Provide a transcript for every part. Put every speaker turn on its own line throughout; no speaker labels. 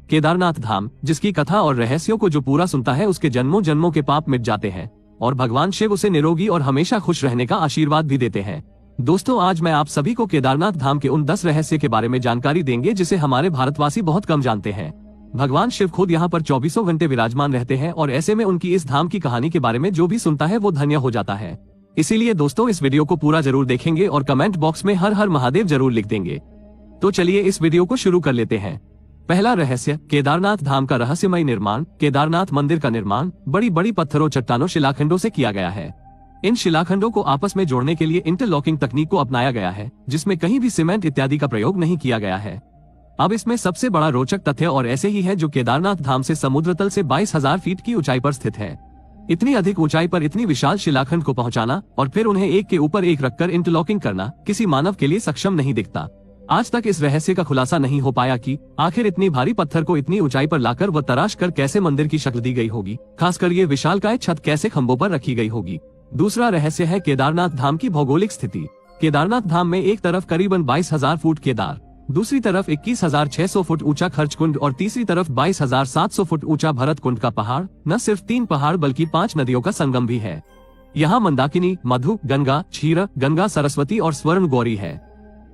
केदारनाथ धाम, जिसकी कथा और रहस्यों को जो पूरा सुनता है उसके जन्मों जन्मों के पाप मिट जाते हैं और भगवान शिव उसे निरोगी और हमेशा खुश रहने का आशीर्वाद भी देते हैं। दोस्तों, आज मैं आप सभी को केदारनाथ धाम के उन 10 रहस्य के बारे में जानकारी देंगे जिसे हमारे भारतवासी बहुत कम जानते हैं। भगवान शिव खुद यहाँ पर 24 घंटे विराजमान रहते हैं और ऐसे में उनकी इस धाम की कहानी के बारे में जो भी सुनता है वो धन्य हो जाता है। इसीलिए दोस्तों, इस वीडियो को पूरा जरूर देखेंगे और कमेंट बॉक्स में हर हर महादेव जरूर लिख देंगे। तो चलिए इस वीडियो को शुरू कर लेते हैं। पहला रहस्य, केदारनाथ धाम का रहस्यमय निर्माण। केदारनाथ मंदिर का निर्माण बड़ी बड़ी पत्थरों, चट्टानों, शिलाखंडों से किया गया है। इन शिलाखंडों को आपस में जोड़ने के लिए इंटरलॉकिंग तकनीक को अपनाया गया है, जिसमें कहीं भी सीमेंट इत्यादि का प्रयोग नहीं किया गया है। अब इसमें सबसे बड़ा रोचक तथ्य और ऐसे ही है जो केदारनाथ धाम से समुद्र तल से 22,000 फीट की ऊंचाई पर स्थित है। इतनी अधिक ऊंचाई पर इतनी विशाल शिलाखंड को पहुंचाना और फिर उन्हें एक के ऊपर एक रखकर इंटरलॉकिंग करना किसी मानव के लिए सक्षम नहीं दिखता। आज तक इस रहस्य का खुलासा नहीं हो पाया कि आखिर इतनी भारी पत्थर को इतनी ऊंचाई पर लाकर व तराश कर कैसे मंदिर की शक्ल दी गई होगी, खासकर ये विशालकाय छत कैसे खंभों पर रखी गई होगी। दूसरा रहस्य है केदारनाथ धाम की भौगोलिक स्थिति। केदारनाथ धाम में एक तरफ करीबन 22,000 फुट केदार, दूसरी तरफ 21,600 फुट ऊंचा खर्चकुंड और तीसरी तरफ 22,700 फुट ऊंचा भरत कुंड का पहाड़ न सिर्फ 3 पहाड़ बल्कि 5 नदियों का संगम भी है। यहाँ मंदाकिनी, मधु, गंगा, क्षीर गंगा, सरस्वती और स्वर्ण गौरी है।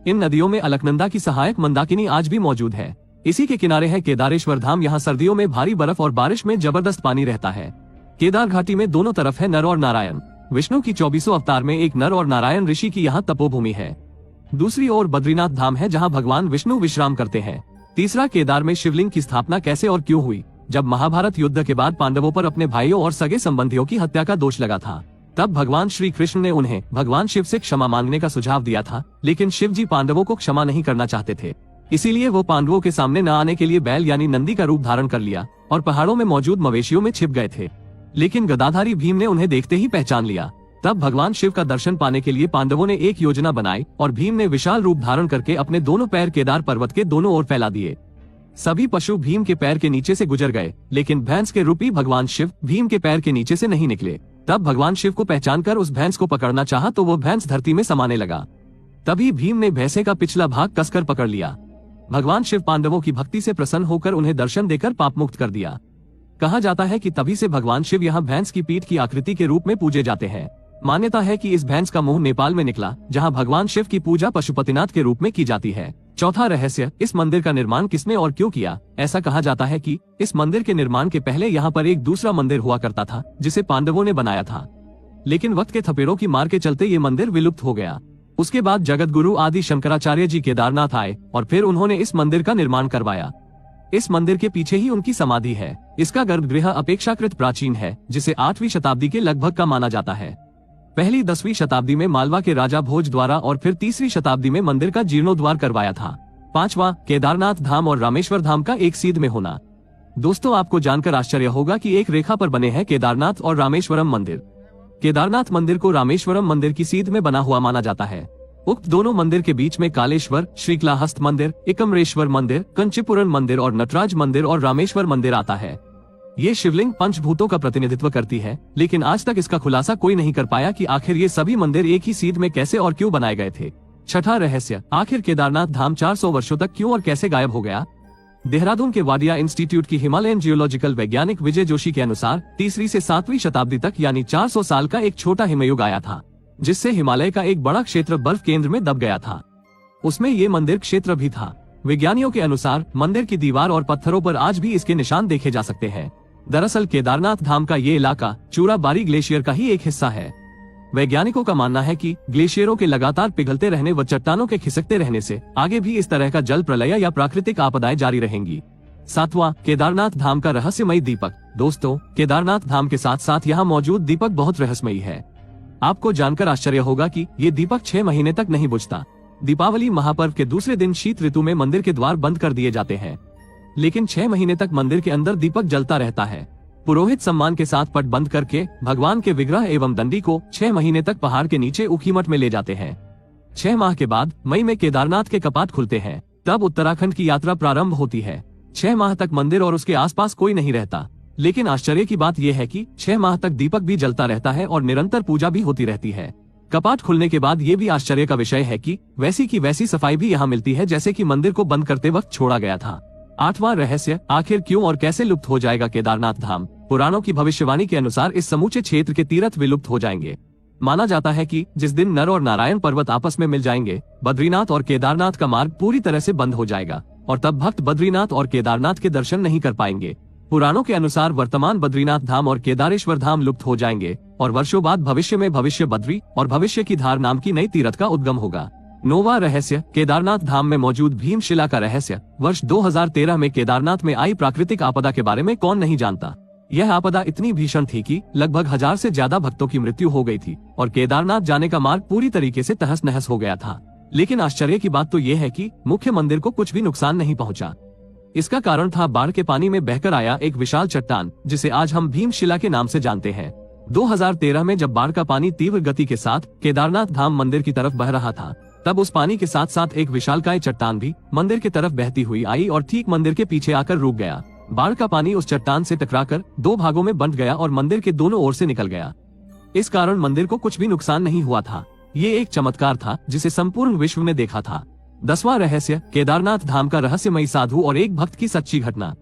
इन नदियों में अलकनंदा की सहायक मंदाकिनी आज भी मौजूद है। इसी के किनारे है केदारेश्वर धाम। यहाँ सर्दियों में भारी बर्फ और बारिश में जबरदस्त पानी रहता है। केदार घाटी में दोनों तरफ है नर और नारायण। विष्णु की 24 अवतार में एक नर और नारायण ऋषि की यहाँ तपोभूमि है। दूसरी ओर बद्रीनाथ धाम है, जहाँ भगवान विष्णु विश्राम करते हैं। तीसरा, केदार में शिवलिंग की स्थापना कैसे और क्यों हुई। जब महाभारत युद्ध के बाद पांडवों पर अपने भाइयों और सगे संबंधियों की हत्या का दोष लगा था, तब भगवान श्री कृष्ण ने उन्हें भगवान शिव से क्षमा मांगने का सुझाव दिया था, लेकिन शिव जी पांडवों को क्षमा नहीं करना चाहते थे। इसीलिए वो पांडवों के सामने न आने के लिए बैल यानी नंदी का रूप धारण कर लिया और पहाड़ों में मौजूद मवेशियों में छिप गए थे। लेकिन गदाधारी भीम ने उन्हें देखते ही पहचान लिया। तब भगवान शिव का दर्शन पाने के लिए पांडवों ने एक योजना बनाई और भीम ने विशाल रूप धारण करके अपने दोनों पैर केदार पर्वत के दोनों ओर फैला दिए। सभी पशु भीम के पैर के नीचे से गुजर गए, लेकिन भैंस के रूपी भगवान शिव भीम के पैर के नीचे से नहीं निकले। तब भगवान शिव को पहचानकर उस भैंस को पकड़ना चाहा तो वो भैंस धरती में समाने लगा। तभी भीम ने भैंसे का पिछला भाग कसकर पकड़ लिया। भगवान शिव पांडवों की भक्ति से प्रसन्न होकर उन्हें दर्शन देकर पाप मुक्त कर दिया। कहा जाता है कि तभी से भगवान शिव यहाँ भैंस की पीठ की आकृति के रूप में पूजे जाते हैं। मान्यता है कि इस भैंस का मुंह नेपाल में निकला, जहाँ भगवान शिव की पूजा पशुपतिनाथ के रूप में की जाती है। चौथा रहस्य, इस मंदिर का निर्माण किसने और क्यों किया। ऐसा कहा जाता है कि इस मंदिर के निर्माण के पहले यहाँ पर एक दूसरा मंदिर हुआ करता था, जिसे पांडवों ने बनाया था। लेकिन वक्त के थपेड़ों की मार के चलते ये मंदिर विलुप्त हो गया। उसके बाद जगत गुरु आदि शंकराचार्य जी केदारनाथ आए और फिर उन्होंने इस मंदिर का निर्माण करवाया। इस मंदिर के पीछे ही उनकी समाधि है। इसका गर्भगृह अपेक्षाकृत प्राचीन है, जिसे 8वीं शताब्दी के लगभग का माना जाता है। पहली 10वीं शताब्दी में मालवा के राजा भोज द्वारा और फिर 3वीं शताब्दी में मंदिर का जीर्णोद्वार करवाया था। 5वां, केदारनाथ धाम और रामेश्वर धाम का एक सीध में होना। दोस्तों, आपको जानकर आश्चर्य होगा कि एक रेखा पर बने हैं केदारनाथ और रामेश्वरम मंदिर। केदारनाथ मंदिर को रामेश्वरम मंदिर की सीध में बना हुआ माना जाता है। उक्त दोनों मंदिर के बीच में कालेश्वर, श्रीकलाहस्त मंदिर, एकमरेश्वर मंदिर, कंचीपुरम मंदिर और नटराज मंदिर और रामेश्वर मंदिर आता है। ये शिवलिंग पंचभूतों का प्रतिनिधित्व करती है, लेकिन आज तक इसका खुलासा कोई नहीं कर पाया कि आखिर ये सभी मंदिर एक ही सीध में कैसे और क्यों बनाए गए थे। छठा रहस्य, आखिर केदारनाथ धाम 400 वर्षों तक क्यों और कैसे गायब हो गया। देहरादून के वाडिया इंस्टीट्यूट की हिमालयन जियोलॉजिकल वैज्ञानिक विजय जोशी के अनुसार 3वीं से 7वीं शताब्दी तक यानी 400 साल का एक छोटा हिमयुग आया था, जिससे हिमालय का एक बड़ा क्षेत्र बर्फ केंद्र में दब गया था। उसमें ये मंदिर क्षेत्र भी था। वैज्ञानिकों के अनुसार मंदिर की दीवार और पत्थरों पर आज भी इसके निशान देखे जा सकते हैं। दरअसल केदारनाथ धाम का ये इलाका चूराबारी ग्लेशियर का ही एक हिस्सा है। वैज्ञानिकों का मानना है कि ग्लेशियरों के लगातार पिघलते रहने व चट्टानों के खिसकते रहने से आगे भी इस तरह का जल प्रलय या प्राकृतिक आपदाएं जारी रहेंगी। 7वां, केदारनाथ धाम का रहस्यमयी दीपक। दोस्तों, केदारनाथ धाम के साथ साथ यहाँ मौजूद दीपक बहुत रहस्यमयी है। आपको जानकर आश्चर्य होगा कि ये दीपक 6 महीने तक नहीं बुझता। दीपावली महापर्व के दूसरे दिन शीत ऋतु में मंदिर के द्वार बंद कर दिए जाते हैं, लेकिन 6 महीने तक मंदिर के अंदर दीपक जलता रहता है। पुरोहित सम्मान के साथ पट बंद करके भगवान के विग्रह एवं दंडी को 6 महीने तक पहाड़ के नीचे ऊखीमठ में ले जाते हैं। 6 माह के बाद मई में केदारनाथ के कपाट खुलते हैं, तब उत्तराखंड की यात्रा प्रारंभ होती है। 6 माह तक मंदिर और उसके आसपास कोई नहीं रहता, लेकिन आश्चर्य की बात यह है कि 6 माह तक दीपक भी जलता रहता है और निरंतर पूजा भी होती रहती है। कपाट खुलने के बाद ये भी आश्चर्य का विषय है कि वैसी की वैसी सफाई भी यहाँ मिलती है जैसे कि मंदिर को बंद करते वक्त छोड़ा गया था। 8वां रहस्य, आखिर क्यों और कैसे लुप्त हो जाएगा केदारनाथ धाम। पुराणों की भविष्यवाणी के अनुसार इस समूचे क्षेत्र के तीर्थ विलुप्त हो जाएंगे। माना जाता है कि जिस दिन नर और नारायण पर्वत आपस में मिल जाएंगे, बद्रीनाथ और केदारनाथ का मार्ग पूरी तरह से बंद हो जाएगा और तब भक्त बद्रीनाथ और केदारनाथ के दर्शन नहीं कर पाएंगे। पुराणों के अनुसार वर्तमान बद्रीनाथ धाम और केदारेश्वर धाम लुप्त हो जाएंगे और वर्षों बाद भविष्य में भविष्य बद्री और भविष्य की धार नाम की नई तीर्थ का उद्गम होगा। 9वां रहस्य, केदारनाथ धाम में मौजूद भीमशिला का रहस्य। वर्ष 2013 में केदारनाथ में आई प्राकृतिक आपदा के बारे में कौन नहीं जानता। यह आपदा इतनी भीषण थी कि लगभग 1000 से ज्यादा भक्तों की मृत्यु हो गई थी और केदारनाथ जाने का मार्ग पूरी तरीके से तहस नहस हो गया था। लेकिन आश्चर्य की बात तो यह है कि मुख्य मंदिर को कुछ भी नुकसान नहीं पहुंचा। इसका कारण था बाढ़ के पानी में बहकर आया एक विशाल चट्टान, जिसे आज हम भीमशिला के नाम से जानते हैं। 2013 में जब बाढ़ का पानी तीव्र गति के साथ केदारनाथ धाम मंदिर की तरफ बह रहा था, तब उस पानी के साथ साथ एक विशालकाय चट्टान भी मंदिर की तरफ बहती हुई आई और ठीक मंदिर के पीछे आकर रुक गया। बाढ़ का पानी उस चट्टान से टकराकर 2 भागों में बंट गया और मंदिर के दोनों ओर से निकल गया। इस कारण मंदिर को कुछ भी नुकसान नहीं हुआ था। ये एक चमत्कार था जिसे संपूर्ण विश्व ने देखा था। 10वां रहस्य, केदारनाथ धाम का रहस्यमयी साधु और एक भक्त की सच्ची घटना।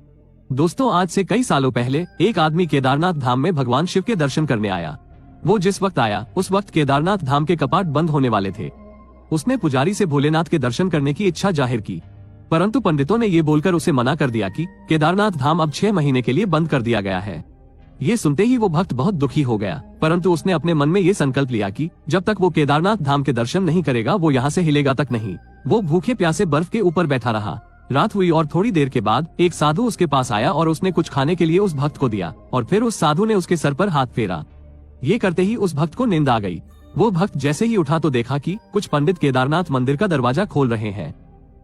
दोस्तों, आज से कई सालों पहले एक आदमी केदारनाथ धाम में भगवान शिव के दर्शन करने आया। वो जिस वक्त आया उस वक्त केदारनाथ धाम के कपाट बंद होने वाले थे। उसने पुजारी से भोलेनाथ के दर्शन करने की इच्छा जाहिर की, परंतु पंडितों ने ये बोलकर उसे मना कर दिया कि केदारनाथ धाम अब 6 महीने के लिए बंद कर दिया गया है। ये सुनते ही वो भक्त बहुत दुखी हो गया, परंतु उसने अपने मन में ये संकल्प लिया कि जब तक वो केदारनाथ धाम के दर्शन नहीं करेगा वो यहाँ से हिलेगा तक नहीं। वो भूखे प्यासे बर्फ के ऊपर बैठा रहा। रात हुई और थोड़ी देर के बाद एक साधु उसके पास आया और उसने कुछ खाने के लिए उस भक्त को दिया और फिर उस साधु ने उसके सर पर हाथ फेरा। ये करते ही उस भक्त को नींद आ गई। वो भक्त जैसे ही उठा तो देखा कि कुछ पंडित केदारनाथ मंदिर का दरवाजा खोल रहे हैं।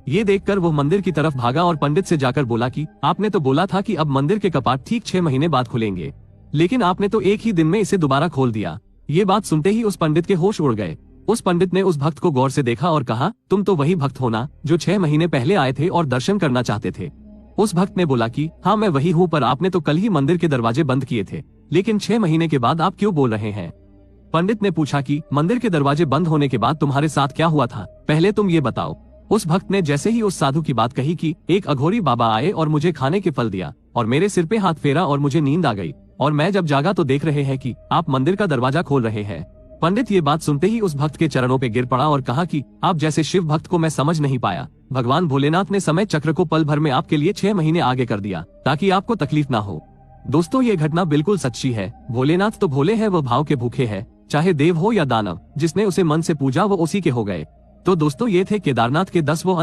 ये देखकर वो मंदिर की तरफ भागा और पंडित से जाकर बोला कि आपने तो बोला था कि अब मंदिर के कपाट ठीक 6 महीने बाद खुलेंगे, लेकिन आपने तो एक ही दिन में इसे दोबारा खोल दिया। ये बात सुनते ही उस पंडित के होश उड़ गए। उस पंडित ने उस भक्त को गौर से देखा और कहा, तुम तो वही भक्त हो ना जो 6 महीने पहले आए थे और दर्शन करना चाहते थे। उस भक्त ने बोला कि हाँ मैं वही हूँ, पर आपने तो कल ही मंदिर के दरवाजे बंद किए थे, लेकिन 6 महीने के बाद आप क्यों बोल रहे हैं। पंडित ने पूछा कि मंदिर के दरवाजे बंद होने के बाद तुम्हारे साथ क्या हुआ था, पहले तुम ये बताओ। उस भक्त ने जैसे ही उस साधु की बात कही कि एक अघोरी बाबा आए और मुझे खाने के फल दिया और मेरे सिर पे हाथ फेरा और मुझे नींद आ गई और मैं जब जागा तो देख रहे हैं कि आप मंदिर का दरवाजा खोल रहे हैं। पंडित ये बात सुनते ही उस भक्त के चरणों पे गिर पड़ा और कहा कि आप जैसे शिव भक्त को मैं समझ नहीं पाया। भगवान भोलेनाथ ने समय चक्र को पल भर में आपके लिए 6 महीने आगे कर दिया ताकि आपको तकलीफ ना हो। दोस्तों, ये घटना बिल्कुल सच्ची है। भोलेनाथ तो भोले है, वो भाव के भूखे है। चाहे देव हो या दानव, जिसने उसे मन से पूजा वो उसी के हो गए। तो दोस्तों, ये थे केदारनाथ के 10 वो